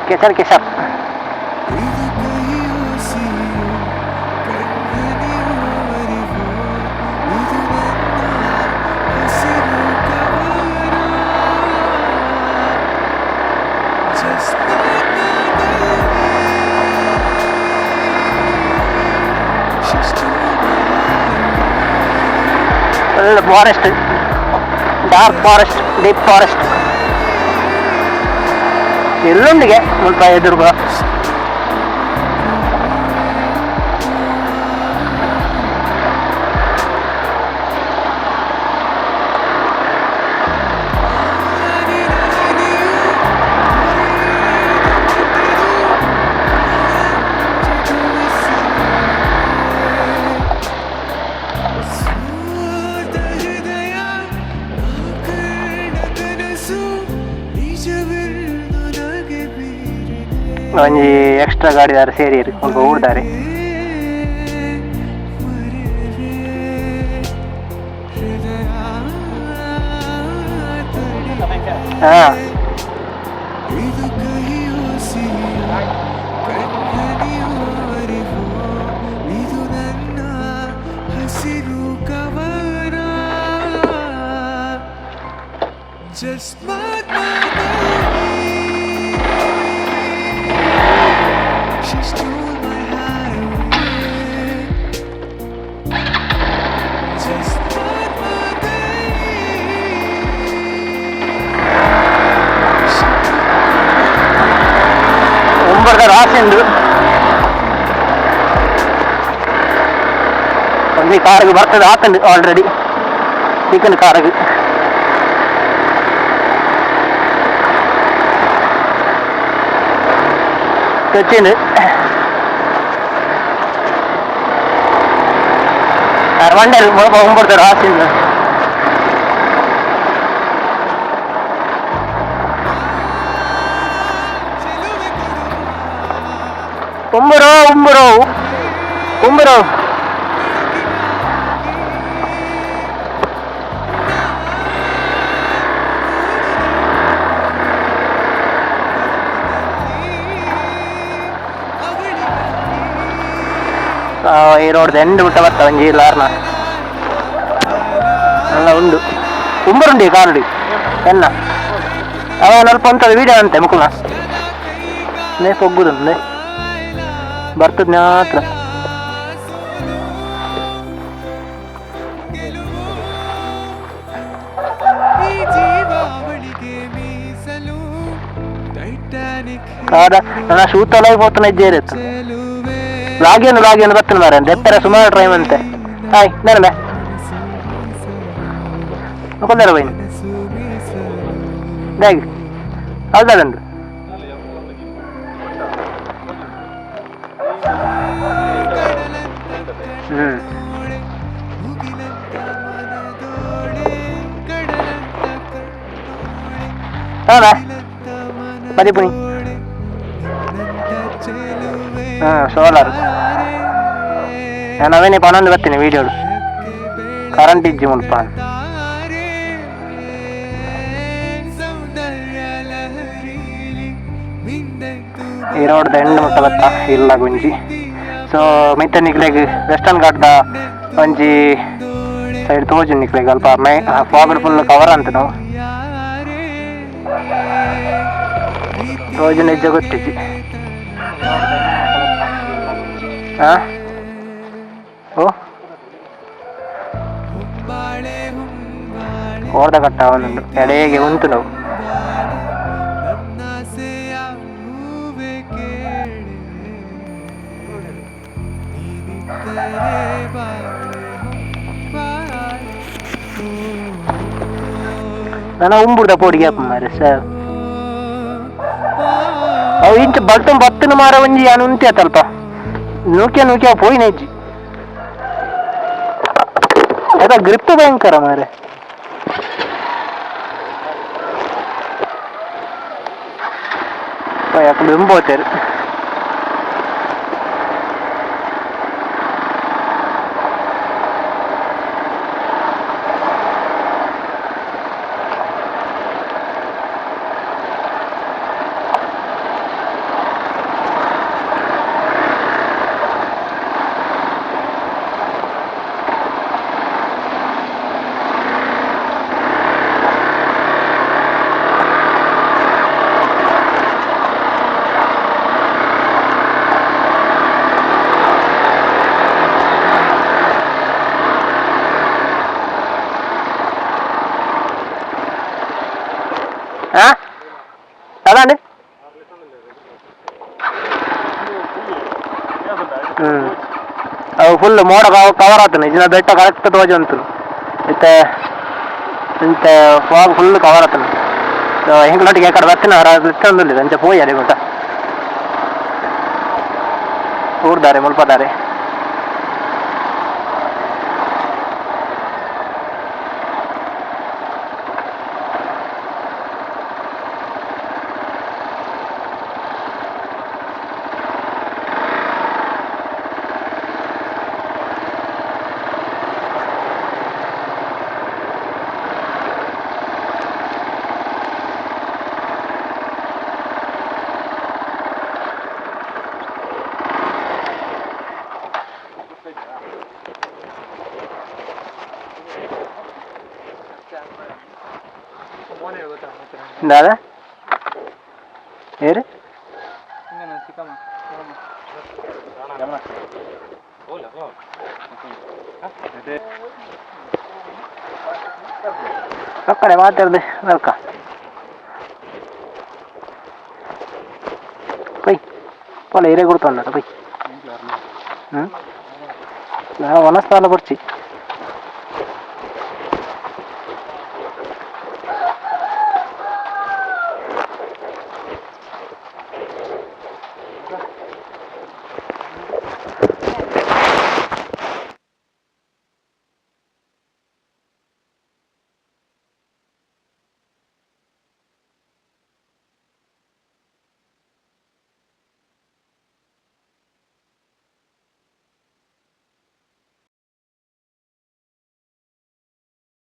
ಕೆಸರ್ ಕೆಸರ್. ಒಳ್ಳೆ forest, dark forest, deep forest. ಎಲ್ಲೊಂದಿಗೆ ಮುಲ್ಪ ಎದುರು ಒಂಜಿ ಎಕ್ಸ್ಟ್ರಾ ಗಾಡಿದಾರ ಸೇರಿ ಸ್ವಲ್ಪ ಊಡ್ದಾರೆ. ಹಾ ರಾಸಿಂದು ಒಂದು ಕಾರಿಗೆ ಬರ್ತದೆ ಆತಂದು ಆಲ್ರೆಡಿ ಚಿಕನ್ ಕಾರಿಗೆ తెచ్చింది. అరవండి పోగొడతారు రాసింది. ಉಂಬರೋ ಉಂಬರೋ ಉಂಬರೋ ಈ ರೋಡ್ ಎಂಡ್ ಬಿಟ್ಟ ಬರ್ತಾವ ಒಂಜಿ ಲಾರ್ನ ಎಲ್ಲ ಉಂಡು ಉಂಬರುಂಡಿ ಕಾರುಡಿ ಎನ್ನ ಅವ ಸ್ವಲ್ಪ ಅಂತದ ವೀಡಿಯೋ ಅಂತೆ ಮುಕುಲ ನೇ ಪೊಗ್ಗುದಂದೆ ಬರ್ತದ ಮಾತ್ರ ನನ್ನ ಶೂತಲಾಗಿ ಹೋಗ್ತಾನೆ ಇದ್ದೇನೆ ಲಾಗಿಯನ್ನು ಬರ್ತಾನೆ ಮಾರ ಎತ್ತರ ಸುಮಾರು ಟ್ರೈಮ್ ಅಂತೆ ಹಾಯ್ ನಾನು ನೋಕೊಂಡಾರ ಬೈನ್ ಹೇಗೆ ಹೌದಾಗಂದು ಹೌದಾ ಮದಿಪುನಿ ಸೋಲಾರ್ ನಾನು ಅವೇನೇ ಪನ್ನೊಂದು ಬರ್ತೀನಿ ವೀಡಿಯೋಡು ಕರೆಂಟ್ ಇಜ್ಜಿ ಮುಲ್ಪ ಈ ರೋಡ್ದ ಎಂಡ್ ಮುಟ್ಟ ಬತ್ತ ಇಲ್ಲ ಗುಂಜಿ ಸೊ ಮಿತ್ತ ನಿಕ್ಲೆಗ್ ವೆಸ್ಟರ್ನ್ ಘಾಟ್ದ ಒಂಜಿ ಸೈಡ್ ತೋಜು ನಿಕ್ಲೆಗ್ ಅಲ್ಪ ಮೈ ಫಾಗಡ್ ಫುಲ್ ಕವರ್ ಅಂತ ನಾವು ತೋಜು ನಿಜ ಗೊತ್ತಿಜ್ಜಿ ಓ ಓರ್ದ ಕಟ್ಟ ಒಂದೊಂದು ಎಡೆಗೆ ಉಂಟು ನಾವು ನನ್ನ ಉಂಬುಡ್ದ ಪೋಡಿಗೆ ಅಪ್ಪ ಮಾರ ಸರ್ ಅವು ಇಂಚ ಬಲ್ತು ಬತ್ತನ ಮಾರ ಒಂಜಿ ಯಾನು ಉಂತಿ ಅಲ್ಪ ನೂಕ್ಯ ಪೋಯಿನ ಇಜ್ಜಿ ಅದ ಗ್ರಿಪ್ ಭಯಂಕರ ಮಾರೆ ಯಾಕೆ ಬೆಂಬೋತಾರೆ ಹಾಂ ಅದಾಂಡಿ ಅವು ಫುಲ್ ಮೋಡ ಕವರ್ ಆಗ್ತಾನೆ ಇದನ್ನ ಬೆಟ್ಟ ಕರೆಕ್ಟ್ ತೋಜು ಅಂತು ಮತ್ತೆ ಇಂತ ಫಾಗ್ ಫುಲ್ ಕವರ್ ಆಗ್ತಾನೆ ಹೆಂಗ್ಲೊಟ್ಟಿಗೆ ಯಾಕಡೆ ಬರ್ತೀನಿ ಇಷ್ಟೊಂದಿಲ್ಲ ಅಂಚೆ ಪೋಯಿ ಅದೇ ಗೊತ್ತಾ ಊರ್ದಾರೆ ಮುಲ್ಪದಾರೆ दादा ಏರಿ ಕಡೆ ಮಾತಾಡ್ದೆ ನಲ್ಕ ಪೈ ಪೊಲ ಹಿರೇ ಕೊಡ್ತಾನ ಪೈ ಹ್ಞೂ ನಾ ಒನಸ್ಥಾನ ಬರ್ಚಿ